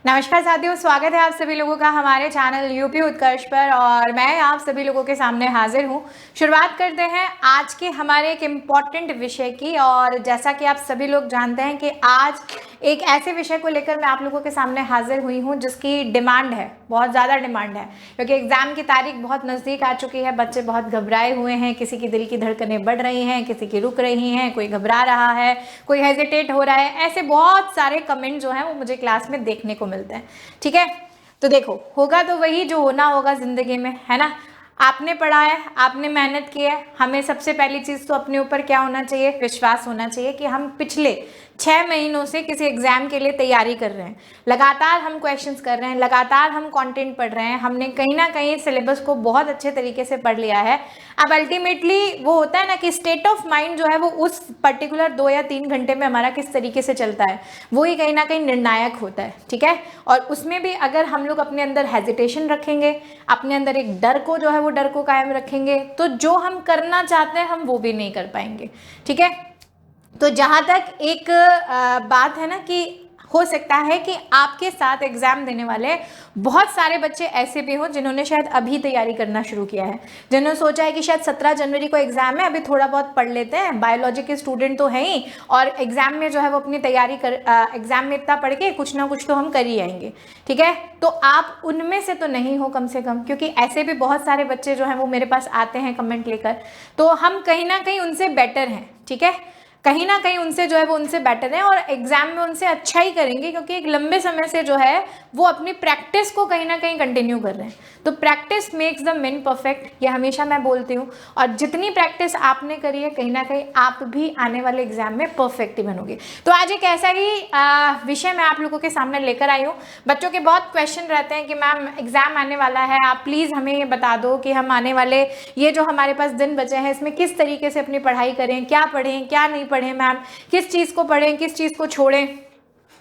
नमस्कार साथियों, स्वागत है आप सभी लोगों का हमारे चैनल यूपी उत्कर्ष पर और मैं आप सभी लोगों के सामने हाजिर हूं। शुरुआत करते हैं आज के हमारे एक इम्पॉर्टेंट विषय की। और जैसा कि आप सभी लोग जानते हैं कि आज एक ऐसे विषय को लेकर मैं आप लोगों के सामने हाजिर हुई हूं जिसकी डिमांड है, बहुत ज़्यादा डिमांड है, क्योंकि एग्ज़ाम की तारीख बहुत नज़दीक आ चुकी है। बच्चे बहुत घबराए हुए हैं, किसी की दिल की धड़कनें बढ़ रही हैं, किसी की रुक रही हैं, कोई घबरा रहा है, कोई हेजिटेट हो रहा है। ऐसे बहुत सारे कमेंट जो हैं वो मुझे क्लास में देखने को मिलते हैं। ठीक है, तो देखो, होगा तो वही जो होना होगा ज़िंदगी में, है ना। आपने पढ़ा है, आपने मेहनत की है। हमें सबसे पहली चीज़ तो अपने ऊपर क्या होना चाहिए, विश्वास होना चाहिए कि हम पिछले 6 महीनों से किसी एग्जाम के लिए तैयारी कर रहे हैं। लगातार हम क्वेश्चंस कर रहे हैं, लगातार हम कंटेंट पढ़ रहे हैं, हमने कहीं ना कहीं सिलेबस को बहुत अच्छे तरीके से पढ़ लिया है। अब अल्टीमेटली वो होता है ना कि स्टेट ऑफ माइंड जो है वो उस पर्टिकुलर 2 या 3 घंटे में हमारा किस तरीके से चलता है, वो ही कहीं ना कहीं निर्णायक होता है। ठीक है, और उसमें भी अगर हम लोग अपने अंदर हेजिटेशन रखेंगे, अपने अंदर एक डर को जो है वो डर को कायम रखेंगे, तो जो हम करना चाहते हैं हम वो भी नहीं कर पाएंगे। ठीक है, तो जहाँ तक एक बात है ना कि हो सकता है कि आपके साथ एग्जाम देने वाले बहुत सारे बच्चे ऐसे भी हों जिन्होंने शायद अभी तैयारी करना शुरू किया है, जिन्होंने सोचा है कि शायद 17 जनवरी को एग्जाम है, अभी थोड़ा बहुत पढ़ लेते हैं, बायोलॉजी के स्टूडेंट तो हैं ही, और एग्जाम में जो है वो अपनी तैयारी कर एग्जाम में इतना पढ़ के कुछ ना कुछ तो हम कर ही आएंगे। ठीक है, तो आप उनमें से तो नहीं हो कम से कम, क्योंकि ऐसे भी बहुत सारे बच्चे जो हैं वो मेरे पास आते हैं कमेंट लेकर, तो हम कहीं ना कहीं उनसे बेटर हैं। ठीक है, कहीं ना कहीं उनसे जो है वो उनसे बेटर है और एग्जाम में उनसे अच्छा ही करेंगे, क्योंकि एक लंबे समय से जो है वो अपनी प्रैक्टिस को कहीं ना कहीं कंटिन्यू कर रहे हैं। तो practice makes the man perfect, ये हमेशा मैं बोलती हूँ। और जितनी प्रैक्टिस आपने करी है, कहीं ना कहीं आप भी आने वाले एग्जाम में परफेक्ट ही बनोगे। तो आज एक ऐसा ही विषय मैं आप लोगों के सामने लेकर आई हूँ। बच्चों के बहुत क्वेश्चन रहते हैं कि मैम एग्जाम आने वाला है, आप प्लीज़ हमें ये बता दो कि हम आने वाले ये जो हमारे पास दिन बचे हैं इसमें किस तरीके से अपनी पढ़ाई करें, क्या पढ़ें क्या नहीं पढ़ें मैम, किस चीज़ को पढ़ें किस चीज़ को छोड़ें,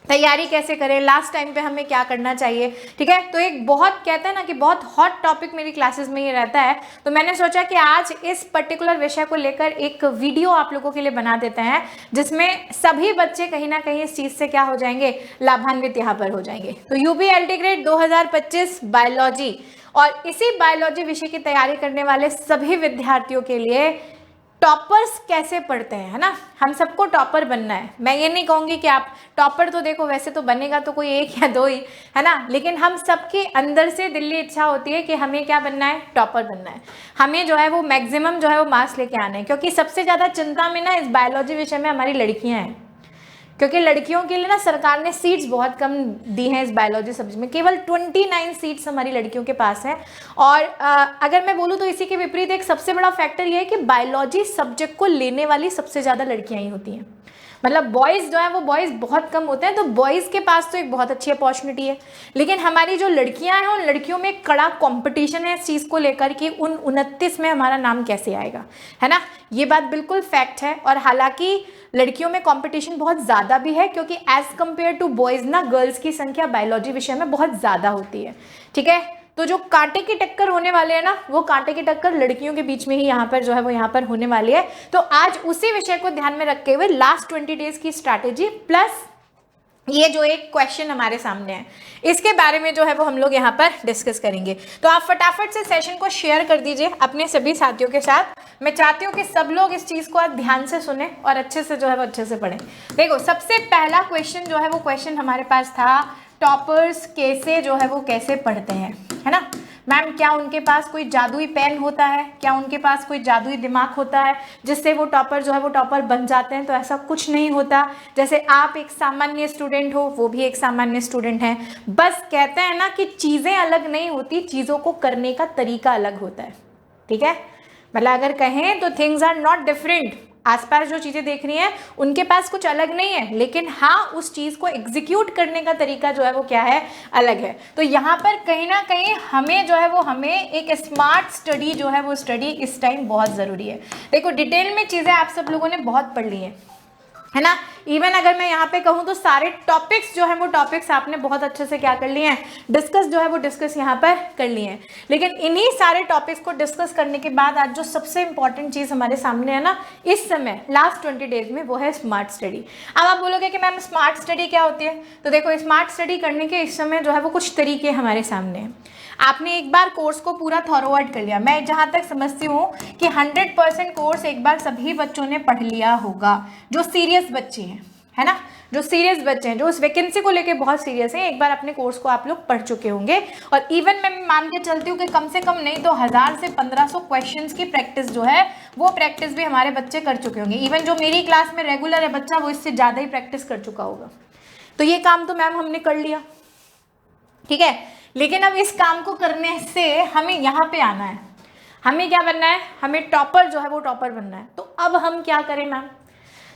तैयारी कैसे करें, लास्ट टाइम पे हमें क्या करना चाहिए। ठीक है, तो एक बहुत कहते हैं ना कि बहुत हॉट टॉपिक मेरी क्लासेस में ये रहता है। तो मैंने सोचा कि आज इस पर्टिकुलर विषय को लेकर एक वीडियो आप लोगों के लिए बना देते हैं, जिसमें सभी बच्चे कहीं ना कहीं इस चीज़ से क्या हो जाएंगे, लाभान्वित यहाँ पर हो जाएंगे। तो यूपी एलटी ग्रेड 2025 बायोलॉजी, और इसी बायोलॉजी विषय की तैयारी करने वाले सभी विद्यार्थियों के लिए टॉपर्स कैसे पढ़ते हैं, है ना। हम सबको टॉपर बनना है। मैं ये नहीं कहूँगी कि आप टॉपर, तो देखो वैसे तो बनेगा तो कोई एक या दो ही, है ना, लेकिन हम सबके अंदर से दिल्ली इच्छा होती है कि हमें क्या बनना है, टॉपर बनना है। हमें जो है वो मैक्सिमम जो है वो मार्क्स लेके आना है, क्योंकि सबसे ज़्यादा चिंता में ना इस बायोलॉजी विषय में हमारी लड़कियाँ हैं, क्योंकि लड़कियों के लिए ना सरकार ने सीट्स बहुत कम दी हैं इस बायोलॉजी सब्जेक्ट में, केवल 29 सीट्स हमारी लड़कियों के पास हैं। और अगर मैं बोलूँ तो इसी के विपरीत एक सबसे बड़ा फैक्टर ये है कि बायोलॉजी सब्जेक्ट को लेने वाली सबसे ज़्यादा लड़कियां ही होती हैं। मतलब बॉयज़ जो है वो बॉयज़ बहुत कम होते हैं, तो बॉयज़ के पास तो एक बहुत अच्छी अपॉर्चुनिटी है, लेकिन हमारी जो लड़कियां हैं उन लड़कियों में कड़ा कंपटीशन है इस चीज़ को लेकर कि उन 29 में हमारा नाम कैसे आएगा, है ना। ये बात बिल्कुल फैक्ट है। और हालांकि लड़कियों में कंपटीशन बहुत ज़्यादा भी है, क्योंकि एज़ कम्पेयर टू बॉयज़ ना गर्ल्स की संख्या बायोलॉजी विषय में बहुत ज़्यादा होती है। ठीक है, तो जो कांटे की टक्कर होने वाले हैं ना, वो कांटे की टक्कर लड़कियों के बीच में ही यहाँ पर जो है वो यहाँ पर होने वाली है। तो आज उसी विषय को ध्यान में रखते हुए लास्ट 20 डेज की स्ट्रैटेजी प्लस ये जो एक क्वेश्चन हमारे सामने है, इसके बारे में जो है वो हम लोग यहाँ पर डिस्कस करेंगे। तो आप फटाफट से सेशन को शेयर कर दीजिए अपने सभी साथियों के साथ। मैं चाहती हूँ कि सब लोग इस चीज़ को आज ध्यान से सुने और अच्छे से जो है वो अच्छे से पढ़ें। देखो, सबसे पहला क्वेश्चन जो है वो क्वेश्चन हमारे पास था, टॉपर्स कैसे जो है वो कैसे पढ़ते हैं, है ना। मैम क्या उनके पास कोई जादुई पेन होता है, क्या उनके पास कोई जादुई दिमाग होता है जिससे वो टॉपर जो है वो टॉपर बन जाते हैं? तो ऐसा कुछ नहीं होता। जैसे आप एक सामान्य स्टूडेंट हो, वो भी एक सामान्य स्टूडेंट है। बस कहते हैं ना कि चीज़ें अलग नहीं होती, चीज़ों को करने का तरीका अलग होता है। ठीक है, मतलब अगर कहें तो थिंग्स आर नॉट डिफरेंट, आसपास जो चीज़ें देख रही हैं उनके पास कुछ अलग नहीं है, लेकिन हाँ उस चीज़ को एग्जीक्यूट करने का तरीका जो है वो क्या है, अलग है। तो यहाँ पर कहीं ना कहीं हमें जो है वो हमें एक स्मार्ट स्टडी जो है वो स्टडी इस टाइम बहुत ज़रूरी है। देखो, डिटेल में चीज़ें आप सब लोगों ने बहुत पढ़ ली हैं, है ना। इवन अगर मैं यहाँ पे कहूँ तो सारे टॉपिक्स जो है वो टॉपिक्स आपने बहुत अच्छे से क्या कर लिए हैं, डिस्कस जो है वो डिस्कस यहाँ पर कर लिए हैं। लेकिन इन्हीं सारे टॉपिक्स को डिस्कस करने के बाद आज जो सबसे इंपॉर्टेंट चीज़ हमारे सामने है ना इस समय लास्ट 20 डेज में, वो है स्मार्ट स्टडी। अब आप बोलोगे कि मैम स्मार्ट स्टडी क्या होती है? तो देखो, स्मार्ट स्टडी करने के इस समय जो है वो कुछ तरीके हमारे सामने हैं। आपने एक बार कोर्स को पूरा थॉरो आउट कर लिया। मैं जहाँ तक समझती हूँ कि 100% कोर्स एक बार सभी बच्चों ने पढ़ लिया होगा, जो सीरियस बच्चे हैं, है ना, जो सीरियस बच्चे हैं, जो उस वैकेंसी को लेके बहुत सीरियस हैं, एक बार अपने कोर्स को आप लोग पढ़ चुके होंगे। और इवन मैं मान के चलती हूँ कि कम से कम नहीं तो 1000 से 1500 क्वेश्चंस की प्रैक्टिस जो है वो प्रैक्टिस भी हमारे बच्चे कर चुके होंगे। इवन जो मेरी क्लास में रेगुलर है बच्चा, वो इससे ज़्यादा ही प्रैक्टिस कर चुका होगा। तो ये काम तो मैम हमने कर लिया, ठीक है। लेकिन अब इस काम को करने से हमें यहाँ पे आना है, हमें क्या बनना है, हमें टॉपर जो है वो टॉपर बनना है। तो अब हम क्या करें मैम?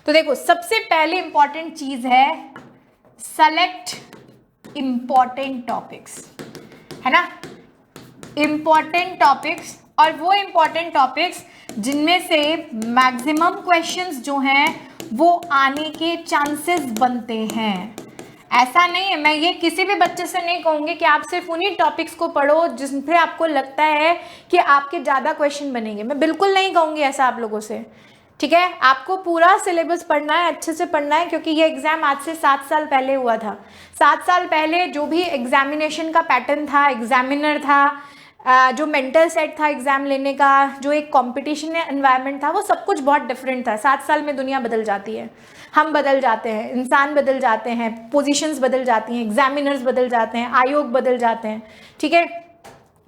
तो देखो, सबसे पहले इंपॉर्टेंट चीज है सेलेक्ट इंपॉर्टेंट टॉपिक्स, है ना, इंपॉर्टेंट टॉपिक्स। और वो इंपॉर्टेंट टॉपिक्स जिनमें से मैक्सिमम क्वेश्चंस जो हैं वो आने के चांसेस बनते हैं। ऐसा नहीं है, मैं ये किसी भी बच्चे से नहीं कहूँगी कि आप सिर्फ उन्हीं टॉपिक्स को पढ़ो जिससे आपको लगता है कि आपके ज़्यादा क्वेश्चन बनेंगे। मैं बिल्कुल नहीं कहूँगी ऐसा आप लोगों से, ठीक है। आपको पूरा सिलेबस पढ़ना है, अच्छे से पढ़ना है, क्योंकि ये एग्ज़ाम आज से 7 साल पहले हुआ था। 7 साल पहले जो भी एग्जामिनेशन का पैटर्न था, एग्जामिनर था, जो मेंटल सेट था एग्ज़ाम लेने का, जो एक कॉम्पिटिशन एनवायरनमेंट था, वो सब कुछ बहुत डिफरेंट था। 7 साल में दुनिया बदल जाती है, हम बदल जाते हैं, इंसान बदल जाते हैं, पोजीशंस बदल जाती हैं, एग्जामिनर्स बदल जाते हैं, आयोग बदल जाते हैं, ठीक है।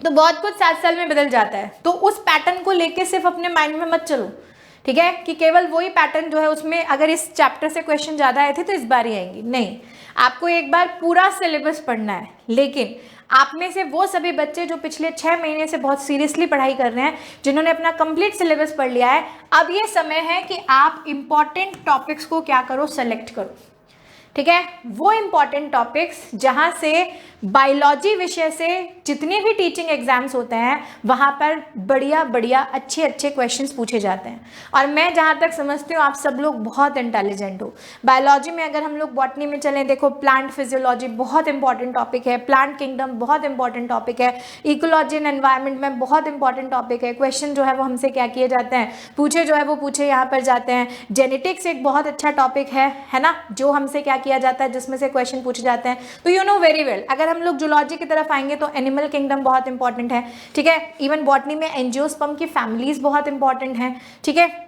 तो बहुत कुछ 7 साल में बदल जाता है। तो उस पैटर्न को लेके सिर्फ अपने माइंड में मत चलो, ठीक है, कि केवल वही पैटर्न जो है उसमें अगर इस चैप्टर से क्वेश्चन ज़्यादा आए थे तो इस बार ही आएंगी। नहीं, आपको एक बार पूरा सिलेबस पढ़ना है। लेकिन आप में से वो सभी बच्चे जो पिछले 6 महीने से बहुत सीरियसली पढ़ाई कर रहे हैं, जिन्होंने अपना कंप्लीट सिलेबस पढ़ लिया है, अब ये समय है कि आप इंपॉर्टेंट टॉपिक्स को क्या करो, सेलेक्ट करो, ठीक है। वो इंपॉर्टेंट टॉपिक्स जहाँ से बायोलॉजी विषय से जितने भी टीचिंग एग्जाम्स होते हैं वहाँ पर बढ़िया बढ़िया अच्छे अच्छे क्वेश्चंस पूछे जाते हैं। और मैं जहाँ तक समझती हूँ आप सब लोग बहुत इंटेलिजेंट हो। बायोलॉजी में अगर हम लोग बॉटनी में चलें, देखो प्लांट फिजियोलॉजी बहुत इंपॉर्टेंट टॉपिक है, प्लांट किंगडम बहुत इंपॉर्टेंट टॉपिक है, इकोलॉजी एंड एनवायरनमेंट में बहुत इंपॉर्टेंट टॉपिक है। क्वेश्चन जो है वो हमसे क्या किए जाते हैं, पूछे जो है वो पूछे यहाँ पर जाते हैं। जेनेटिक्स एक बहुत अच्छा टॉपिक है ना, जो हमसे क्या किया जाता है, जिसमें से क्वेश्चन पूछे जाते हैं। तो यू नो वेरी वेल। अगर हम लोग जूलॉजी की तरफ आएंगे तो एनिमल किंगडम बहुत इंपॉर्टेंट है, ठीक है। इवन बॉटनी में एंजियोस्पर्म की फैमिलीज बहुत इंपॉर्टेंट है, ठीक है,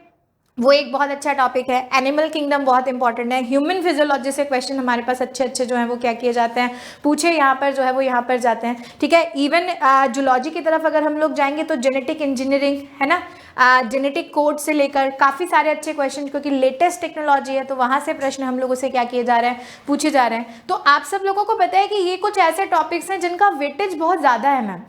वो एक बहुत अच्छा टॉपिक है। एनिमल किंगडम बहुत इंपॉर्टेंट है। ह्यूमन फिजियोलॉजी से क्वेश्चन हमारे पास अच्छे अच्छे जो हैं वो क्या किए जाते हैं, पूछे यहाँ पर जो है वो यहाँ पर जाते हैं, ठीक है। इवन जूलॉजी की तरफ अगर हम लोग जाएंगे तो जेनेटिक इंजीनियरिंग, है ना, जेनेटिक कोड से लेकर काफ़ी सारे अच्छे क्वेश्चन, क्योंकि लेटेस्ट टेक्नोलॉजी है तो वहाँ से प्रश्न हम लोगों से क्या किए जा रहे हैं, पूछे जा रहे हैं। तो आप सब लोगों को पता है कि ये कुछ ऐसे टॉपिक्स हैं जिनका वेटेज बहुत ज़्यादा है मैम,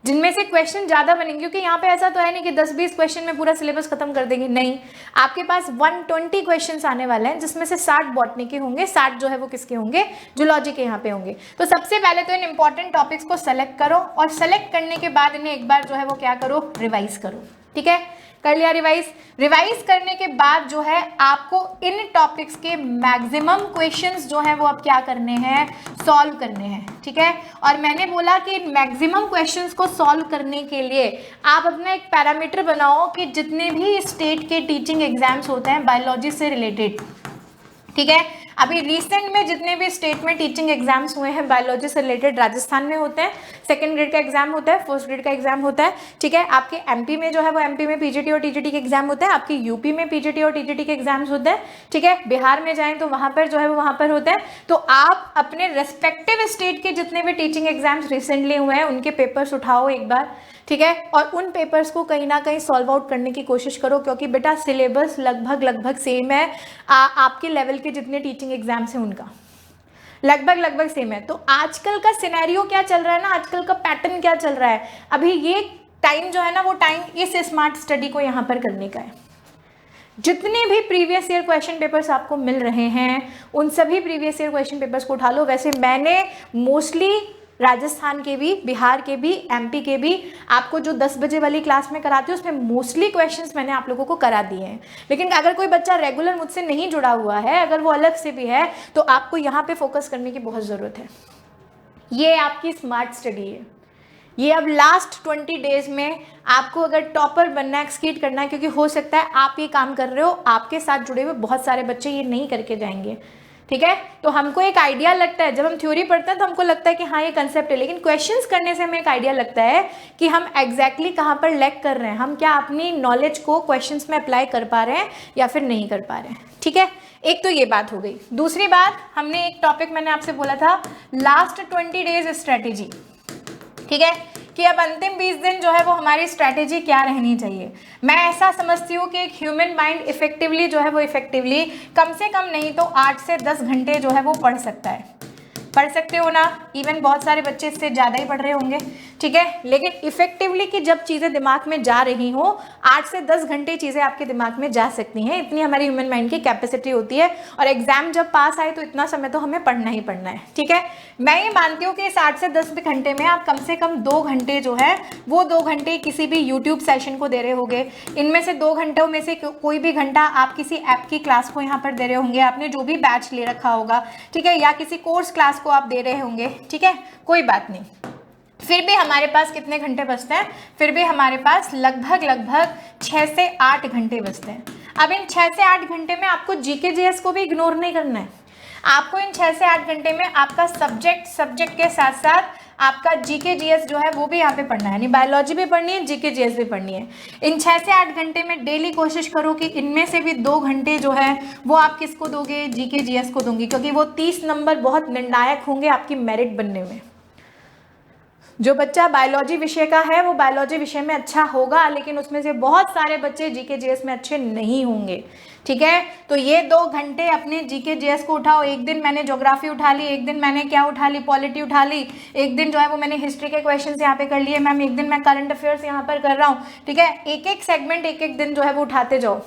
जिनमें से क्वेश्चन ज़्यादा बनेंगे। क्योंकि यहाँ पे ऐसा तो है नहीं कि 10-20 क्वेश्चन में पूरा सिलेबस खत्म कर देंगे, नहीं, आपके पास 120 क्वेश्चंस आने वाले हैं, जिसमें से 60 बॉटनी के होंगे, 60 जो है वो किसके होंगे, जूलॉजी के यहाँ पे होंगे। तो सबसे पहले तो इन इंपॉर्टेंट टॉपिक्स को सेलेक्ट करो, और सेलेक्ट करने के बाद इन्हें एक बार जो है वो क्या करो, रिवाइज करो, ठीक है। कर लिया रिवाइज। रिवाइज करने के बाद जो है आपको इन टॉपिक्स के मैक्सिमम क्वेश्चंस जो हैं वो अब क्या करने हैं, सॉल्व करने हैं, ठीक है। और मैंने बोला कि इन मैक्सिमम क्वेश्चंस को सॉल्व करने के लिए आप अपना एक पैरामीटर बनाओ कि जितने भी स्टेट के टीचिंग एग्जाम्स होते हैं बायोलॉजी से रिलेटेड, ठीक है, अभी रिसेंट में जितने भी स्टेट में टीचिंग एग्जाम्स हुए हैं बायोलॉजी से रिलेटेड, राजस्थान में होते हैं, 2nd ग्रेड का एग्जाम होता है, 1st ग्रेड का एग्जाम होता है, ठीक है। आपके एमपी में जो है वो एमपी में पीजीटी और टीजीटी के एग्जाम होते हैं, आपके यूपी में पीजीटी और टीजीटी के एग्जाम्स होते हैं, ठीक है। बिहार में जाएं तो वहाँ पर जो है वो वहाँ पर होते हैं। तो आप अपने रेस्पेक्टिव स्टेट के जितने भी टीचिंग एग्जाम्स रिसेंटली हुए हैं उनके पेपर्स उठाओ एक बार, ठीक है, और उन पेपर्स को कहीं ना कहीं सॉल्व आउट करने की कोशिश करो, क्योंकि बेटा सिलेबस लगभग सेम है, आपके लेवल के जितने टीचिंग एग्जाम्स हैं उनका लगभग सेम है। तो आजकल का सिनेरियो क्या चल रहा है ना, आजकल का पैटर्न क्या चल रहा है, अभी ये टाइम जो है ना वो टाइम इस स्मार्ट स्टडी को यहाँ पर करने का है। जितने भी प्रीवियस ईयर क्वेश्चन पेपर्स आपको मिल रहे हैं उन सभी प्रीवियस ईयर क्वेश्चन पेपर्स को उठा लो। वैसे मैंने मोस्टली राजस्थान के भी, बिहार के भी, एमपी के भी। आपको जो 10 बजे वाली क्लास में कराती हूँ उसमें मोस्टली क्वेश्चंस मैंने आप लोगों को करा दिए हैं। लेकिन अगर कोई बच्चा रेगुलर मुझसे नहीं जुड़ा हुआ है, अगर वो अलग से भी है, तो आपको यहाँ पे फोकस करने की बहुत ज़रूरत है। ये आपकी स्मार्ट स्टडी है। ये अब लास्ट 20 डेज में आपको अगर टॉपर बनना है, एक्सकीड करना है, क्योंकि हो सकता है आप ये काम कर रहे हो, आपके साथ जुड़े हुए बहुत सारे बच्चे ये नहीं करके जाएंगे, ठीक है। तो हमको एक आइडिया लगता है, जब हम थ्योरी पढ़ते हैं तो हमको लगता है कि हाँ ये कंसेप्ट है, लेकिन क्वेश्चंस करने से हमें एक आइडिया लगता है कि हम एग्जैक्टली कहाँ पर लैग कर रहे हैं, हम क्या अपनी नॉलेज को क्वेश्चंस में अप्लाई कर पा रहे हैं या फिर नहीं कर पा रहे हैं, ठीक है। एक तो ये बात हो गई। दूसरी बात, हमने एक टॉपिक मैंने आपसे बोला था लास्ट 20 डेज स्ट्रेटेजी, ठीक है, कि अब अंतिम 20 दिन जो है वो हमारी स्ट्रैटेजी क्या रहनी चाहिए। मैं ऐसा समझती हूँ कि एक ह्यूमन माइंड इफेक्टिवली जो है वो इफेक्टिवली कम से कम नहीं तो 8 से 10 घंटे जो है वो पढ़ सकता है। पढ़ सकते हो ना, इवन बहुत सारे बच्चे इससे ज़्यादा ही पढ़ रहे होंगे, ठीक है। लेकिन इफेक्टिवली कि जब चीज़ें दिमाग में जा रही हो, 8 से 10 घंटे चीज़ें आपके दिमाग में जा सकती हैं, इतनी हमारी ह्यूमन माइंड की कैपेसिटी होती है। और एग्जाम जब पास आए तो इतना समय तो हमें पढ़ना ही पढ़ना है, ठीक है। मैं ये मानती हूँ कि इस 8 से 10 घंटे में आप कम से कम 2 घंटे जो है वो 2 घंटे किसी भी यूट्यूब सेशन को दे रहे होंगे। इनमें से 2 घंटों में से कोई भी घंटा आप किसी ऐप की क्लास को यहाँ पर दे रहे होंगे, आपने जो भी बैच ले रखा होगा, ठीक है, या किसी कोर्स क्लास को आप दे रहे होंगे, ठीक है, कोई बात नहीं। फिर भी हमारे पास कितने घंटे बचते हैं? फिर भी हमारे पास लगभग 6 से 8 घंटे बचते हैं। अब इन 6 से 8 घंटे में आपको जीके जीएस को भी इग्नोर नहीं करना है। आपको इन 6 से 8 घंटे में आपका सब्जेक्ट के साथ साथ आपका जीके जीएस जो है वो भी यहाँ पे पढ़ना है, यानी बायोलॉजी भी पढ़नी है, जीके जीएस भी पढ़नी है। इन 6 से 8 घंटे में डेली कोशिश करो कि इनमें से भी 2 घंटे जो है वो आप किसको दोगे? जीके जीएस को दोगे, क्योंकि वो 30 नंबर बहुत निर्णायक होंगे आपकी मेरिट बनने में। जो बच्चा बायोलॉजी विषय का है वो बायोलॉजी विषय में अच्छा होगा, लेकिन उसमें से बहुत सारे बच्चे जीके जीएस में अच्छे नहीं होंगे, ठीक है। तो ये 2 घंटे अपने जीके जीएस को उठाओ। एक दिन मैंने ज्योग्राफी उठा ली, एक दिन मैंने क्या उठा ली, पॉलिटी उठा ली, एक दिन जो है वो मैंने हिस्ट्री के क्वेश्चंस यहाँ पे कर लिए मैम, एक दिन मैं करंट अफेयर्स यहाँ पर कर रहा हूँ, ठीक है। एक एक सेगमेंट एक एक दिन जो है वो उठाते जाओ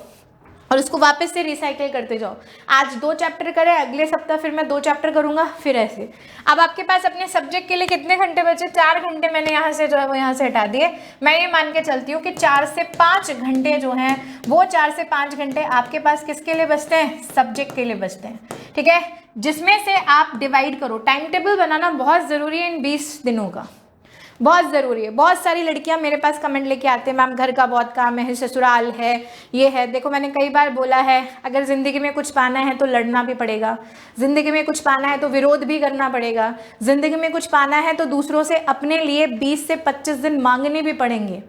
और उसको वापस से रिसाइकिल करते जाओ। आज 2 चैप्टर करें, अगले सप्ताह फिर मैं 2 चैप्टर करूंगा, फिर ऐसे। अब आपके पास अपने सब्जेक्ट के लिए कितने घंटे बचे? 4 घंटे मैंने यहाँ से जो है वो यहाँ से हटा दिए। मैं ये मान के चलती हूँ कि 4 से 5 घंटे जो हैं वो 4 से 5 घंटे आपके पास किसके लिए बचते हैं? सब्जेक्ट के लिए बचते हैं, ठीक है। जिसमें से आप डिवाइड करो। टाइम टेबल बनाना बहुत ज़रूरी है इन 20 दिनों का, बहुत ज़रूरी है। बहुत सारी लड़कियां मेरे पास कमेंट लेके आते हैं, मैम घर का बहुत काम है, ससुराल है, ये है। देखो मैंने कई बार बोला है, अगर ज़िंदगी में कुछ पाना है तो लड़ना भी पड़ेगा, ज़िंदगी में कुछ पाना है तो विरोध भी करना पड़ेगा, ज़िंदगी में कुछ पाना है तो दूसरों से अपने लिए 20 से 25 दिन मांगने भी पड़ेंगे,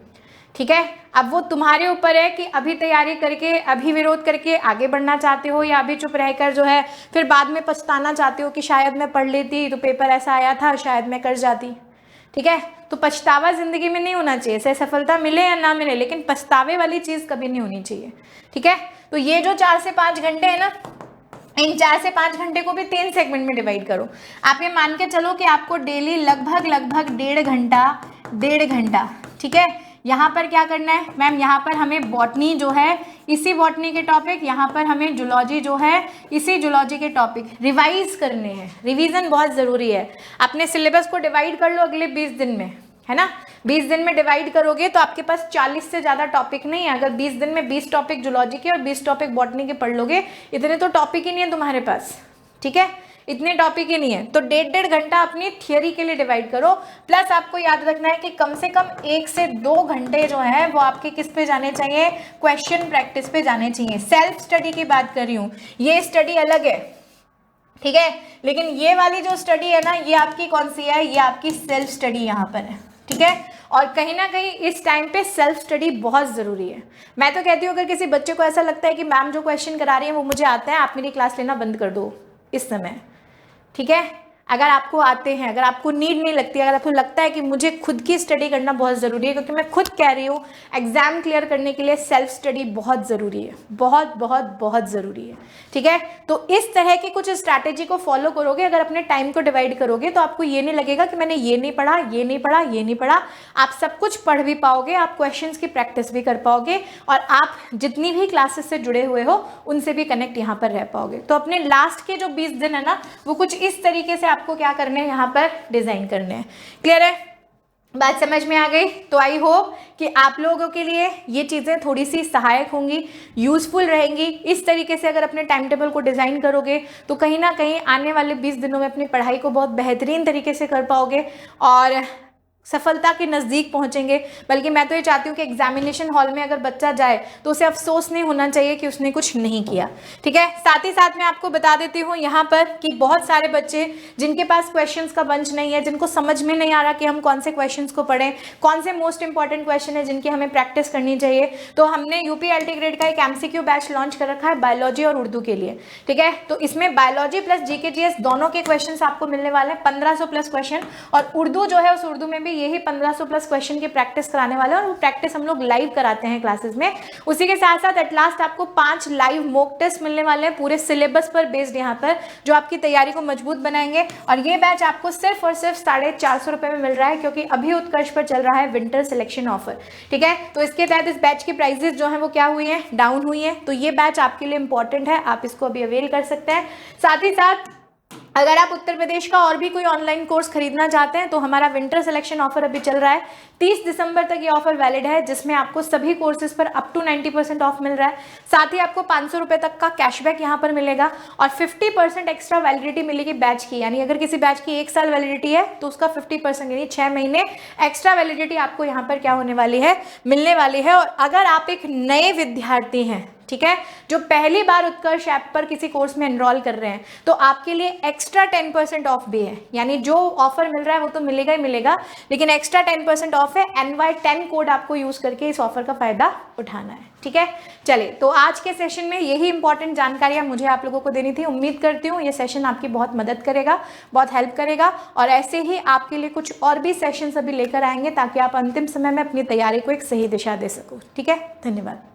ठीक है। अब वो तुम्हारे ऊपर है कि अभी तैयारी करके, अभी विरोध करके आगे बढ़ना चाहते हो, या अभी चुप रहकर जो है फिर बाद में पछताना चाहते हो कि शायद मैं पढ़ लेती तो पेपर ऐसा आया था, शायद मैं कर जाती, ठीक है। तो पछतावा जिंदगी में नहीं होना चाहिए, चाहे सफलता मिले या ना मिले, लेकिन पछतावे वाली चीज कभी नहीं होनी चाहिए, ठीक है। तो ये जो 4 से 5 घंटे है ना, इन 4 से 5 घंटे को भी 3 सेगमेंट में डिवाइड करो। आप ये मान के चलो कि आपको डेली लगभग 1.5 घंटा, ठीक है, यहाँ पर क्या करना है मैम? यहाँ पर हमें बॉटनी जो है इसी बॉटनी के टॉपिक, यहाँ पर हमें जूलॉजी जो है इसी जूलॉजी के टॉपिक रिवाइज करने हैं। रिवीजन बहुत ज़रूरी है। अपने सिलेबस को डिवाइड कर लो अगले 20 दिन में, है ना। 20 दिन में डिवाइड करोगे तो आपके पास 40 से ज़्यादा टॉपिक नहीं है। अगर 20 दिन में 20 टॉपिक जूलॉजी के और 20 टॉपिक बॉटनी के पढ़ लोगे, इतने तो टॉपिक ही नहीं है तुम्हारे पास, ठीक है, इतने टॉपिक ही नहीं है। तो 1.5 घंटा अपनी थियरी के लिए डिवाइड करो। प्लस आपको याद रखना है कि कम से कम 1 से 2 घंटे जो है वो आपके किस पे जाने चाहिए? क्वेश्चन प्रैक्टिस पे जाने चाहिए। सेल्फ स्टडी की बात कर रही हूँ, ये स्टडी अलग है, ठीक है, लेकिन ये वाली जो स्टडी है ना, ये आपकी कौन सी है? ये आपकी सेल्फ स्टडी यहाँ पर है, ठीक है। और कहीं ना कहीं इस टाइम पे सेल्फ स्टडी बहुत ज़रूरी है। मैं तो कहती हूँ अगर किसी बच्चे को ऐसा लगता है कि मैम जो क्वेश्चन करा रही है वो मुझे आता है, आप मेरी क्लास लेना बंद कर दो इस समय, ठीक है। अगर आपको आते हैं, अगर आपको नीड नहीं लगती, अगर आपको लगता है कि मुझे खुद की स्टडी करना बहुत ज़रूरी है, क्योंकि मैं खुद कह रही हूँ एग्जाम क्लियर करने के लिए सेल्फ स्टडी बहुत ज़रूरी है, बहुत बहुत बहुत ज़रूरी है, ठीक है। तो इस तरह की कुछ स्ट्रैटेजी को फॉलो करोगे, अगर अपने टाइम को डिवाइड करोगे तो आपको ये नहीं लगेगा कि मैंने ये नहीं पढ़ा, ये नहीं पढ़ा, ये नहीं पढ़ा। आप सब कुछ पढ़ भी पाओगे, आप क्वेश्चंस की प्रैक्टिस भी कर पाओगे, और आप जितनी भी क्लासेस से जुड़े हुए हो उनसे भी कनेक्ट यहाँ पर रह पाओगे। तो अपने लास्ट के जो 20 दिन है ना, वो कुछ इस तरीके से आपको क्या करने हैं, यहाँ पर डिजाइन करने हैं। क्लियर है, बात समझ में आ गई? तो आई होप कि आप लोगों के लिए ये चीज़ें थोड़ी सी सहायक होंगी, यूजफुल रहेंगी। इस तरीके से अगर अपने टाइम टेबल को डिज़ाइन करोगे तो कहीं ना कहीं आने वाले 20 दिनों में अपनी पढ़ाई को बहुत बेहतरीन तरीके से कर पाओगे और सफलता के नज़दीक पहुंचेंगे। बल्कि मैं तो ये चाहती हूँ कि एग्जामिनेशन हॉल में अगर बच्चा जाए तो उसे अफसोस नहीं होना चाहिए कि उसने कुछ नहीं किया। ठीक है, साथ ही साथ मैं आपको बता देती हूँ यहाँ पर कि बहुत सारे बच्चे जिनके पास क्वेश्चंस का बंच नहीं है, जिनको समझ में नहीं आ रहा कि हम कौन से क्वेश्चंस को पढ़ें, कौन से मोस्ट इंपॉर्टेंट क्वेश्चन है जिनकी हमें प्रैक्टिस करनी चाहिए, तो हमने यूपीएलटी ग्रेड का एक एमसीक्यू बैच लॉन्च कर रखा है बायोलॉजी और उर्दू के लिए। ठीक है, तो इसमें बायोलॉजी प्लस जीके जीएस दोनों के क्वेश्चन आपको मिलने वाले हैं, 1500 प्लस क्वेश्चन। और उर्दू जो है उस उर्दू में भी यही 1500 प्लस क्वेश्चन की प्रैक्टिस कराने वाले हैं और वो प्रैक्टिस हम लोग लाइव कराते हैं क्लासेस में। उसी के साथ साथ एट लास्ट आपको 5 लाइव मॉक टेस्ट मिलने वाले हैं पूरे सिलेबस पर बेस्ड, यहाँ पर जो आपकी तैयारी को मजबूत बनाएंगे। और ये बैच आपको सिर्फ और सिर्फ 450 रुपए में मिल रहा है, क्योंकि अभी उत्कर्ष पर चल रहा है विंटर सिलेक्शन ऑफर। ठीक है, तो इसके तहत इस बैच की प्राइजेस जो है वो क्या हुई है, डाउन हुई है। तो ये बैच आपके लिए इंपॉर्टेंट है, आप इसको अभी अवेल कर सकते हैं। साथ ही साथ अगर आप उत्तर प्रदेश का और भी कोई ऑनलाइन कोर्स खरीदना चाहते हैं तो हमारा विंटर सिलेक्शन ऑफर अभी चल रहा है, 30 दिसंबर तक ये ऑफर वैलिड है, जिसमें आपको सभी कोर्सेज पर अप टू 90% ऑफ मिल रहा है। साथ ही आपको 500 रुपये तक का कैशबैक यहाँ पर मिलेगा और 50% एक्स्ट्रा वैलिडिटी मिलेगी बैच की। यानी अगर किसी बैच की 1 साल वैलिडिटी है तो उसका 50% यानी 6 महीने एक्स्ट्रा वैलिडिटी आपको यहाँ पर क्या होने वाली है, मिलने वाली है। और अगर आप एक नए विद्यार्थी हैं, ठीक है, जो पहली बार उत्कर्ष ऐप पर किसी कोर्स में एनरोल कर रहे हैं, तो आपके लिए एक्स्ट्रा 10% ऑफ भी है। यानी जो ऑफर मिल रहा है वो तो मिलेगा ही मिलेगा, लेकिन एक्स्ट्रा 10% ऑफ है। NY10 कोड आपको यूज करके इस ऑफर का फायदा उठाना है। ठीक है, चलिए, तो आज के सेशन में यही इंपॉर्टेंट जानकारियां मुझे आप लोगों को देनी थी। उम्मीद करती हूँ ये सेशन आपकी बहुत मदद करेगा, बहुत हेल्प करेगा और ऐसे ही आपके लिए कुछ और भी सेशंस अभी लेकर आएंगे ताकि आप अंतिम समय में अपनी तैयारी को एक सही दिशा दे सको। ठीक है, धन्यवाद।